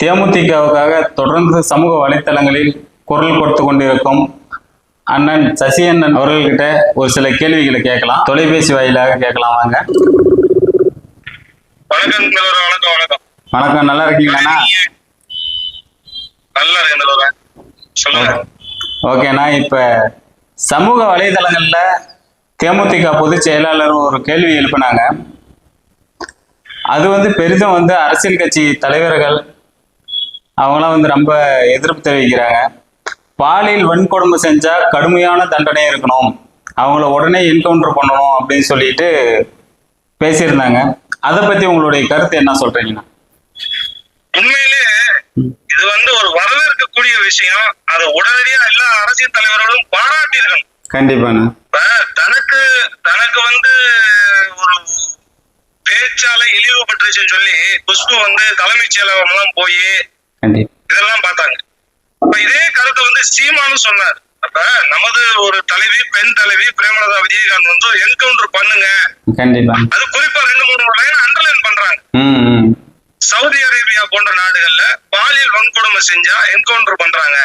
தேமுதிகவுக்காக தொடர்ந்து சமூக வலைத்தளங்களில் குரல் கொடுத்து கொண்டிருக்கும் அண்ணன் சசி அண்ணன் அவர்கள்கிட்ட ஒரு சில கேள்விகளை கேட்கலாம். தொலைபேசி வாயிலாக கேட்கலாம். வாங்க. வணக்கம். வணக்கம். வணக்கம். நல்லா இருக்கீங்களா? நல்லா இருக்கேன். சொல்லுங்க. ஓகேண்ணா, இப்ப சமூக வலைதளங்கள்ல தேமுதிக பொதுச் செயலாளர் ஒரு கேள்வி எழுப்பினாங்க. அது பெரிதும் அரசியல் கட்சி தலைவர்கள் அவங்களாம் ரொம்ப எதிர்ப்பு தெரிவிக்கிறாங்க. பாலியல் வன்கொடுமை செஞ்சா கடுமையான தண்டனை இருக்கணும், அவங்கள உடனே என்கவுண்டர் பண்ணணும் அப்படின்னு சொல்லிட்டு பேசியிருந்தாங்க. அதை பத்தி உங்களுடைய கருத்து என்ன சொல்றீங்கன்னா? உண்மையிலே இது ஒரு வரவேற்கக்கூடிய விஷயம். அதை உடனடியா எல்லா அரசியல் தலைவர்களும் பாராட்டியிருக்கணும். கண்டிப்பாண்ணா. தனக்கு ஒரு பேச்சாலை இழிவு பட்டுச்சுன்னு சொல்லி குஷ்பு தலைமைச் செயலகம் போய் இதெல்லாம் பார்த்தாங்க. இப்ப இதே கருத்தை சீமானும் சொன்னார். அப்ப நமது ஒரு தலைவி, பெண் தலைவி பிரேமலதா விஜயகாந்த் என்கவுண்டர் பண்ணுங்க. கண்டிப்பா. அது குறிப்பா 2-3 லைன் அண்டர்லைன் பண்றாங்க. சவுதி அரேபியா போன்ற நாடுகள்ல பாலியல் வன்கொடுமை செஞ்சா என்கவுண்டர் பண்றாங்க.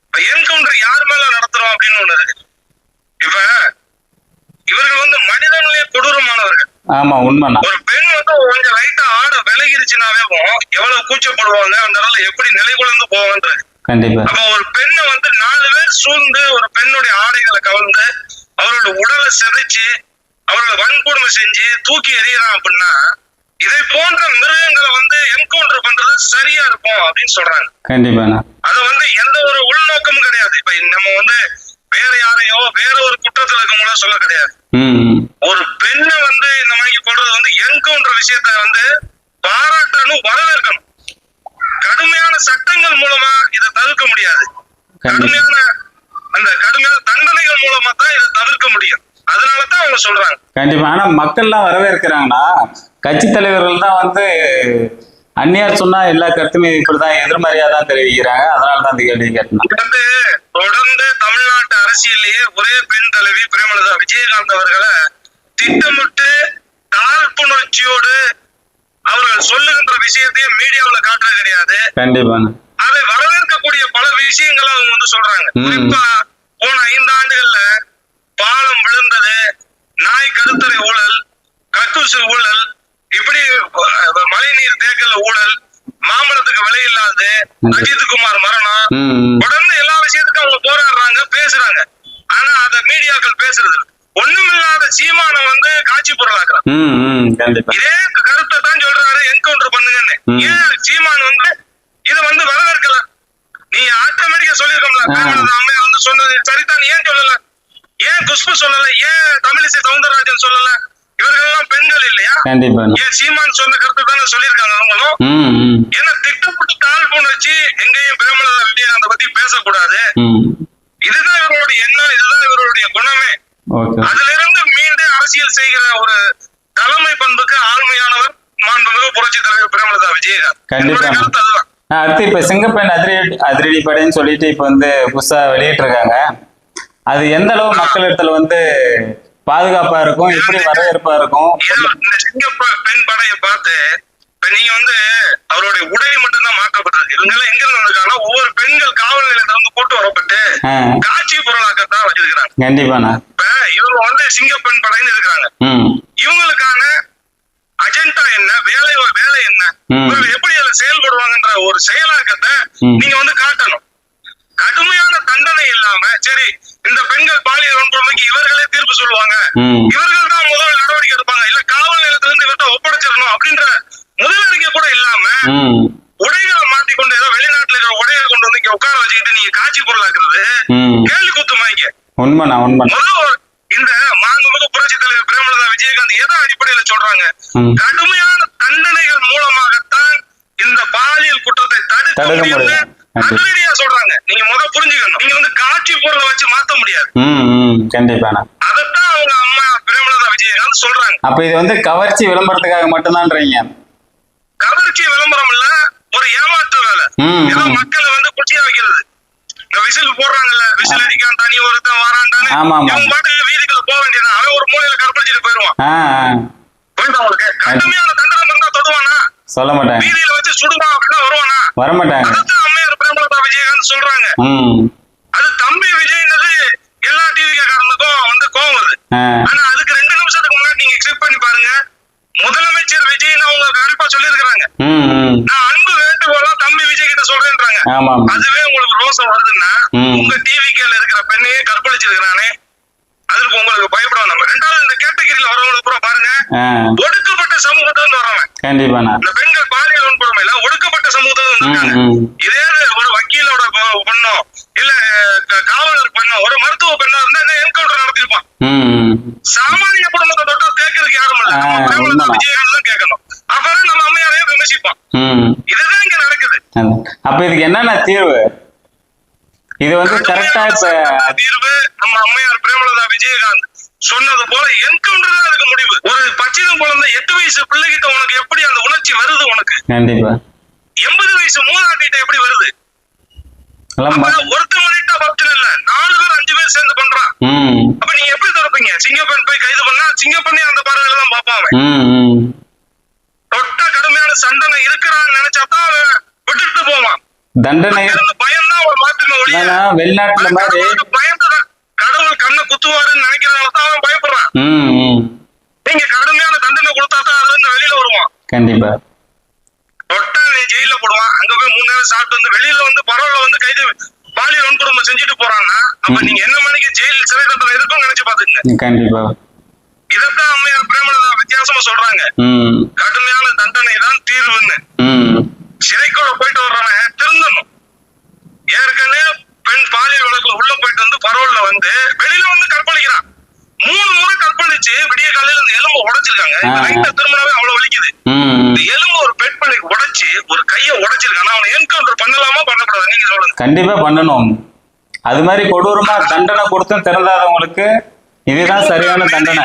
இப்ப என்கவுண்டர் யார் மேல நடத்துறோம் அப்படின்னு ஒண்ணு இருக்கு. இப்ப இவர்கள் மனிதனிலே கொடூரமானவர்கள். ஆமா, உண்மை. ஒரு பெண் கொஞ்சம் லைட்டா ஆட விலகிருச்சுனாவே எவ்வளவு கூச்சப்படுவாங்க, அந்த இடத்துல எப்படி நிலை குலைந்து போவான்றது. கண்டிப்பா. அப்ப ஒரு பெண்ணை 4 பேர் சூழ்ந்து ஒரு பெண்ணுடைய ஆடைகளை கவர்ந்து அவரோட உடலை சிதைச்சு அவரோட வன்கொடுமை செஞ்சு தூக்கி எறியறான் அப்படின்னா இதை போன்ற மிருகங்களை என்கவுண்டர் பண்றது சரியா இருக்கும் அப்படின்னு சொல்றாங்க. கண்டிப்பா. அது எந்த ஒரு உள்நோக்கமும் கிடையாது. இப்ப நம்ம வேற யாரையோ வேற ஒரு குற்றத்துல இருக்கவங்களோ சொல்ல கிடையாது. ஒரு பெண்ணை இந்த மாதிரி போடுறது என்கவுண்டர் விஷயத்த பாராட்டணும், வரவேற்கணும். கடுமையான சட்டங்கள் மூலமா இதை தவிர்க்க முடியாது. கடுமையான தண்டனைகள் மூலமா தான் இதை தவிர்க்க முடியும். அதனாலதான் அவங்க சொல்றாங்க. கண்டிப்பா. ஆனா மக்கள்லாம் வரவேற்கிறாங்கன்னா கட்சி தலைவர்கள் தான் அந்நியார் சொன்னா எல்லா கருத்துமே இப்படிதான் எதிர்மறையா தான் தெரிவிக்கிறாங்க. அதனாலதான் அந்த கேள்வி கேட்டேன். தொடர்ந்து தமிழ்நாட்டு அரசியலேயே ஒரே பெண் தலைவி பிரேமலதா விஜயகாந்த் அவர்களை திட்டமிட்டு காழ்ப்புணர்ச்சியோடு அவர்கள் சொல்லுகின்ற விஷயத்தையும் மீடியாவில் காட்டுறது கிடையாது. கண்டிப்பா. அதை வரவேற்கக்கூடிய பல விஷயங்களை அவங்க சொல்றாங்க. குறிப்பா போன 5 ஆண்டுகள்ல பாலம் விழுந்தது, நாய் கருத்தரை ஊழல், கக்கூசு ஊழல், இப்படி மழைநீர் தேக்கல ஊழல், மாமரத்துக்கு விலை இல்லாது, அஜித்குமார் மரணம், தொடர்ந்து எல்லா விஷயத்துக்கும் அவங்க போராடுறாங்க, பேசுறாங்க. ஆனா அத மீடியாக்கள் பேசுறது ஒண்ணுமில்லாத சீமான காட்சி பொருளாக்குறாங்க. இதே கருத்தை தான் சொல்றாரு என்கவுண்டர் பண்ணுங்கன்னு. ஏன் சீமான் இதை வரவேற்கல? நீ ஆட்டோமேட்டிக்கா சொல்லிருக்கோம்ல, அம்மையா சொன்னது சரிதான், ஏன் சொல்லல? ஏன் குஷ்பு சொல்லல? ஏன் தமிழிசை சவுந்தரராஜன் சொல்லல? இவர்கள் எல்லாம் பெண்கள் இல்லையா? ஏன் சீமான் சொன்ன கருத்து தானே சொல்லியிருக்காங்க அவங்களும். ஏன்னா திட்டப்பட்டு காழ்ப்புணர்ச்சி எங்கேயும் பிரேமலதா விஜயகாந்த் பத்தி பேசக்கூடாது. இதுதான் இவருடைய எண்ணம், இதுதான் இவருடைய குணமே. அதுல இருந்து மீண்டும் அரசியல் செய்கிற ஒரு தலைமை பண்புக்கு ஆண்மையானவர் மாண்புமிகு புரட்சி தலைவர் பிரேமலதா விஜயகாந்த். கருத்து அதுதான். அடுத்து இப்ப சிங்கப்பெண் அதிரடி படைன்னு சொல்லிட்டு இப்ப புதுசா வெளியிட்டு இருக்காங்க. அது எந்த அளவு மக்களிடத்துல பாதுகாப்பா இருக்கும், எப்படி வரவேற்பா இருக்கும்? இந்த சிங்கப்பெண் படையை பார்த்து இப்ப நீங்க அவருடைய உடை மட்டும் தான் மாற்றப்பட்டிருக்கு. இவங்க எல்லாம் எங்க இருந்து வந்திருக்காங்கன்னா ஒவ்வொரு பெண்கள் காவல் நிலையத்துல கூட்டு வரப்பட்டு காட்சி பொருளாக்கத்தான் வச்சிருக்கிறாங்க. கண்டிப்பாண்ணா. இப்ப இவங்க சிங்கப்பெண் படைன்னு இருக்கிறாங்க. இவங்களுக்கான அஜெண்டா என்ன, வேலை என்ன, எப்படி அதை செயல்படுவாங்கன்ற ஒரு செயலாக்கத்தை நீங்க காட்டணும். கடுமையான தண்டனை இல்லாம சரி இந்த பெண்கள் பாலியல் வன்கொடுமைக்கு இவர்களே தீர்ப்பு சொல்லுவாங்க, இவர்கள் தான் முதல் நடவடிக்கை எடுப்பாங்க, இல்ல காவல் நிலையத்துல இருந்து இவர்கிட்ட ஒப்படைச்சிடணும் அப்படின்ற முதலடிக்கை கூட இல்லாம உடைகளை மாத்திக்கொண்டு ஏதோ வெளிநாட்டுல இருக்கிற உடையை கொண்டு இங்க உட்கார வச்சுக்கிட்டு நீங்க காட்சி பொருளாக்குறது கேள்வி குத்துமாங்க. இந்த மாண்புமிகு புரட்சி தலைவர் பிரேமலதா விஜயகாந்த் எதை அடிப்படையில சொல்றாங்க? கடுமையான தண்டனைகள் மூலமாகத்தான் இந்த பாலியல் குற்றத்தை தடுக்க முடியும் அதிரடியா சொல்றாங்க. நீங்க புரிஞ்சுக்கணும். நீங்க காட்சி பொருளை வச்சு மாத்த முடியாது. கண்டிப்பா. அதத்தான் அவங்க அம்மா பிரேமலதா விஜயகாந்த் சொல்றாங்க. அப்ப இது கவர்ச்சி விளம்பரத்துக்காக மட்டும்தான்றீங்க? கவர்ச்சி விளம்பரம் இல்ல, ஒரு ஏமாற்று வேலை. ஏதோ மக்களை குச்சியா வைக்கிறது. இந்த விசில் போடுறாங்கல்ல, விசில் அடிக்கான் தனி ஒருத்தன் வரான்டானே இவங்க பாட்டுக்கு வீதிக்குள்ள போக வேண்டியதான். அவன் ஒரு மூலையில கற்பழிச்சிட்டு போயிருவான். உங்களுக்கு கடுமையான தண்டனை இருந்தா தொடுவானா? சொல்ல மாட்டாங்க. வீதியில வச்சு சுடுவான் அப்படின்னா வருவானா? வரமாட்டாங்க. அதுதான் அம்மையார் பிரேமலதா விஜயகாந்த் சொல்றாங்க. அது தம்பி விஜய்னது எல்லா டிவி காரனுக்கும் வந்து கோவம் வருது. ஆனா அதுக்கு 2 நிமிஷத்துக்கு முன்னாடி நீங்க எக்ஸ்பெக்ட் பண்ணி பாருங்க, முதலமைச்சர் விஜய்னு அவங்க கண்டிப்பா சொல்லியிருக்கிறாங்க, நான் அன்பு வேண்டுகோளா தம்பி விஜய் கிட்ட சொல்றேன்றாங்க. அதுவே உங்களுக்கு ரோசம் வருதுன்னா உங்க டிவி கேல இருக்கிற பெண்ணையே கற்பழிச்சிருக்கிறானே, அதுக்கு உங்களுக்கு பயப்படணும். நம்ம 2வது இந்த கேட்டகரியில வரவங்களை பூரா பாருங்க, ஒடுக்கப்பட்ட சமூகத்தை வந்து வரவன். கண்டிப்பா இந்த பெண்கள் பாலியல் வன்கொடுமையில ஒடுக்கப்பட்ட சமூகத்தை வந்து இதே ஒரு வக்கீலோட பெண்ணோ இல்ல காவலர் பெண்ணோ ஒரு மருத்துவ பெண்ணோ இருந்தா என்கவுண்டர் நடத்திருப்பான். சாமானிய குடும்பத்தை தொட்டா கேட்கறதுக்கு யாரும் இல்ல, விஜயகாந்த் தான் கேட்கணும். அப்புறம் நம்ம அம்மையாரையே விமர்சிப்பான். இதுதான் இங்க நடக்குது. அப்ப இதுக்கு என்னென்ன தீர்வு? இது வந்து கரெக்டா இப்ப தீர்வு நம்ம அம்மையார் பிரேமலதா விஜயகாந்த் சொன்னது போல என்கவுண்டர் தான் அதுக்கு முடிவு. ஒரு பச்சிளம் குழந்தை 8 வயசு பிள்ளைகிட்ட உனக்கு எப்படி அந்த உணர்ச்சி வருது? உனக்கு கண்டிப்பா 80 வயசு மூதாட்டிகிட்ட எப்படி வருது? ஒருத்த மணிட்டா பப்டன் இல்ல, 4 பேர் 5 பேர் சேர்ந்து பண்றான். அப்ப நீங்க எப்படி தடுப்பீங்க? சிங்கப்பெண் போய் கைது பண்ணா சிங்கப்பெண்ணே அந்த பார்வையில தான் பாப்பான். தொட்ட கடுமையான சண்டனை இருக்கிறான்னு நினைச்சாதான் விட்டுட்டு போவான். தண்டனை பயம்தான் அவன் மாத்தின ஒழிய வெளிநாட்டுல மாதிரி பயந்துதான் கடவுள் கண்ணை குத்துவாருன்னு நினைக்கிறதால தான் அவன் பயப்படுறான். நீங்க கடுமையான தண்டனை கொடுத்தா தான் அதுல இருந்து வெளியில வருவான். கண்டிப்பா தொட்டா நீ ஜெயில போடுவான். அங்க போய் 3 நேரம் சாப்பிட்டு வந்து வெளியில வந்து பரவாயில்ல வந்து கைது பாலியல் வன்கொடுமை செஞ்சுட்டு போறான்னா அப்ப நீங்க என்ன மணிக்கு ஜெயில் சிறை தண்டனை இருக்கும்னு நினைச்சு பாத்துக்கங்க. கண்டிப்பா இதைத்தான் அம்மையார் பிரேமலதா வித்தியாசமா சொல்றாங்க, கடுமையான தண்டனை தான் தீர்வுன்னு. சிறைக்குள்ள போயிட்டு வர்றவன் திருந்தணும். ஏற்கனவே பெண் பாலியல் வழக்குல உள்ள போயிட்டு வந்து பரோல்ல வந்து வெளியில வந்து கற்பழிக்கிறான். 3 முறை கற்பழிச்சு விடிய காலையில இந்த எலும்பு உடைச்சிருக்காங்க. திரும்பினாவே அவ்வளவு வலிக்குது. இந்த எலும்பு ஒரு பெண் பிள்ளைக்கு உடைச்சு ஒரு கைய உடைச்சிருக்காங்க. அவனை என்கவுண்டர் பண்ணலாமா பண்ணக்கூடாது? நீங்க சொல்லுங்க. கண்டிப்பா பண்ணணும். அது மாதிரி கொடூரமா தண்டனை கொடுத்தும் திறந்தாதவங்களுக்கு இதுதான் சரியான தண்டனை.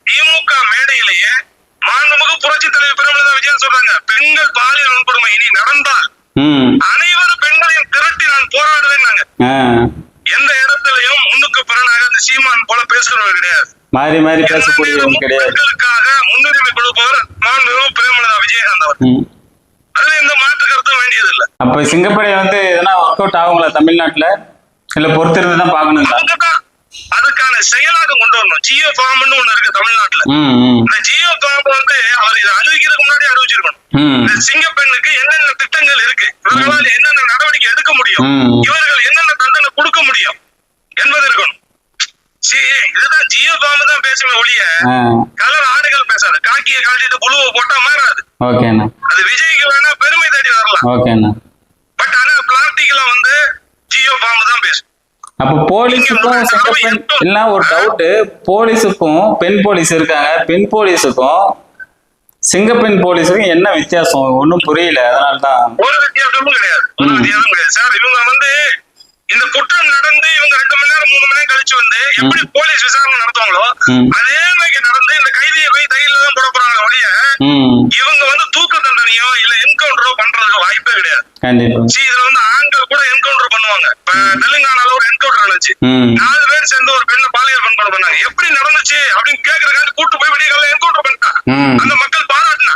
திமுக மேடையிலேயே மாண்புமிகு புரட்சி தலைவர் பிரேமலதா விஜயகாந்த் சொல்றாங்க, பெண்கள் பாலியல் வன்கொடுமை இனி நடந்தால் அனைவரும் பெண்களையும் திரட்டி நான் போராடுவேன்னாங்க. எந்த இடத்துலயும் முன்னுக்கு பிறனாக இந்த சீமான் போல பேசுறவர் கிடையாது, மாறி மாறி பேசக்கூடியவங்க கிடையாது. பெண்களுக்காக முன்னுரிமை கொடுப்பவர் மாண்புமிகு பிரேமலதா விஜயகாந்த் அவர். அதுல எந்த மாற்று கருத்தும் வேண்டியது இல்லை. அப்ப சிங்கப்படை வந்து எதனா ஒர்க் அவுட் ஆகுங்களா தமிழ்நாட்டுல? இல்ல பொறுத்திருந்து தான் பாக்கணும். அதுக்கான செயலாக்கம் கொண்டு வரணும். ஜியோ ஃபார்ம்னு ஒண்ணு இருக்கு தமிழ்நாட்டுல. இந்த ஜியோ ஃபார்ம் வந்து அவர் இதை அறிவிக்கிறதுக்கு முன்னாடி அறிவிச்சிருக்கணும். இந்த சிங்கப்பெண்ணுக்கு என்னென்ன திட்டங்கள் இருக்கு, இவர்களால் என்னென்ன நடவடிக்கை எடுக்க முடியும், இவர்கள் என்னென்ன தண்டனை கொடுக்க முடியும் என்பது இருக்கணும். இதுதான் ஜியோ ஃபார்ம் தான் பேசுமே ஒழிய கலர் ஆடைகள் பேசாது. காக்கியை காட்டிட்டு புழுவை போட்டா மாறாது. அது விஜய்க்கு வேணா பெருமை தேடி வரலாம். பட் ஆனா பிளாஸ்டிக்ல வந்து ஜியோ ஃபார்ம் தான் பேசும். அப்ப போலீஸுக்கும் சிங்கப்பெண் எல்லாம் ஒரு டவுட், போலீஸுக்கும் பெண் போலீஸ் இருக்காங்க, பெண் போலீஸுக்கும் சிங்கப்பெண் போலீஸுக்கும் என்ன வித்தியாசம் ஒன்னும் புரியல. அதனாலதான் ஒரு வித்தியாசமும் கிடையாது. சார் இவங்க வந்து இந்த குற்றம் நடந்து இவங்க 2 மணி நேரம் 3 மணி நேரம் கழிச்சு வந்து எப்படி போலீஸ் விசாரணை நடத்துவாங்களோ அதே மாதிரி நடந்து இந்த கைதியை போய் தையில தான் போட போறாங்க ஒழிய இவங்க வந்து தூக்கு தண்டனையோ இல்ல என்கவுண்டரோ பண்றதுக்கு வாய்ப்பே கிடையாது. இதுல வந்து ஆண்கள் கூட என்கவுண்டர் பண்ணுவாங்க. இப்ப தெலுங்கானால ஒரு என்கவுண்டர் நடந்துச்சு. 4 பேர் சேர்ந்து ஒரு பெண்ணை பாலியல் வன்கொடுமை பண்ணாங்க. எப்படி நடந்துச்சு அப்படின்னு கேக்குறதுக்காக கூட்டு போய் விடிய காலையில என்கவுண்டர் பண்ணிட்டான். அந்த மக்கள் பாராட்டினா.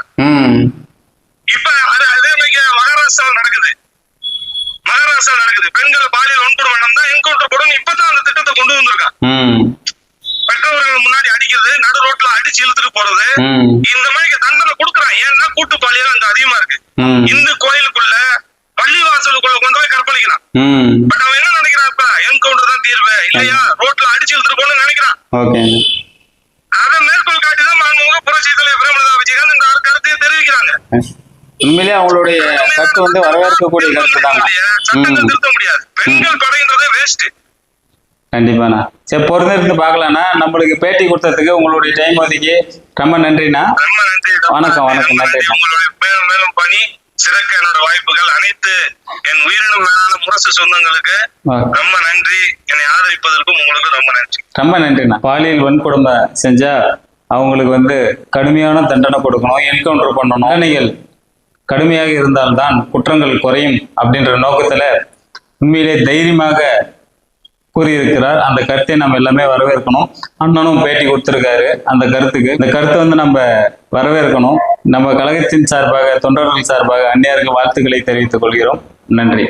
இப்ப அதே மாதிரி மகாராஷ்டிராவில் நடக்குது. பெண்கள் பாலியல் வன்கொடுமை நடந்தா என்கவுண்டர் போடணும். இப்பதான் அந்த திட்டத்தை கொண்டு வந்திருக்கான். பெற்றோர்கள் முன்னாடி அடிக்கிறது, நடு ரோட்ல அடிச்சு இழுத்துட்டு போறது, இந்த மாதிரி தண்டனை கொடுக்குறான். ஏன்னா கூட்டு பாலியல் அங்க அதிகமா இருக்கு. இந்து கோயிலுக்குள்ள பள்ளிவாசலுக்குள்ள கொண்டு போய் கற்பழிக்கிறான். பட் அவன் என்ன நினைக்கிறான், இப்ப என்கவுண்டர் தான் தீர்வு இல்லையா, ரோட்ல அடிச்சு இழுத்துட்டு போகணும்னு நினைக்கிறான். அதை மேற்கோள் காட்டிதான் மாண்புமிகு புரட்சி தலைவர் பிரேமலதா விஜயகாந்த் இந்த கருத்தையை தெரிவிக்கிறாங்க. உண்மையிலே அவங்களுடைய கருத்து வந்து வரவேற்கக்கூடிய கருத்து தான். சட்டங்கள் திருத்த முடியாது. பெண்கள் படைன்றதே வேஸ்ட். கண்டிப்பாண்ணா. சரி, பொறுத்திருந்து பார்க்கலாம்ண்ணா. நம்மளுக்கு பேட்டி கொடுத்ததுக்கு உங்களுடைய டைம் ஒதுக்கி ரொம்ப நன்றிண்ணா. ரொம்ப நன்றி. வணக்கம். நன்றி. உங்களுடைய மேலும் மேலும் பணி சிறக்க என்னோட வாய்ப்புகள். அனைத்து என் உயிரினும் மேலான முரசு சொந்தங்களுக்கு ரொம்ப நன்றி. என்னை ஆதரிப்பதற்கும் உங்களுக்கு ரொம்ப நன்றி. ரொம்ப நன்றிண்ணா. பாலியல் வன்கொடுமை செஞ்சா அவங்களுக்கு வந்து கடுமையான தண்டனை கொடுக்கணும், என்கவுண்டர் பண்ணணும். தண்டனைகள் கடுமையாக இருந்தால்தான் குற்றங்கள் குறையும் அப்படின்ற நோக்கத்துல உண்மையிலே தைரியமாக கூறியிருக்கிறார். அந்த கருத்தை நம்ம எல்லாமே வரவேற்கணும். அண்ணனும் பேட்டி கொடுத்திருக்காரு அந்த கருத்துக்கு. இந்த கருத்தை வந்து நம்ம வரவேற்கணும். நம்ம கழகத்தின் சார்பாக, தொண்டர்கள் சார்பாக அந்நியருக்கு வாழ்த்துக்களை தெரிவித்துக் கொள்கிறோம். நன்றி.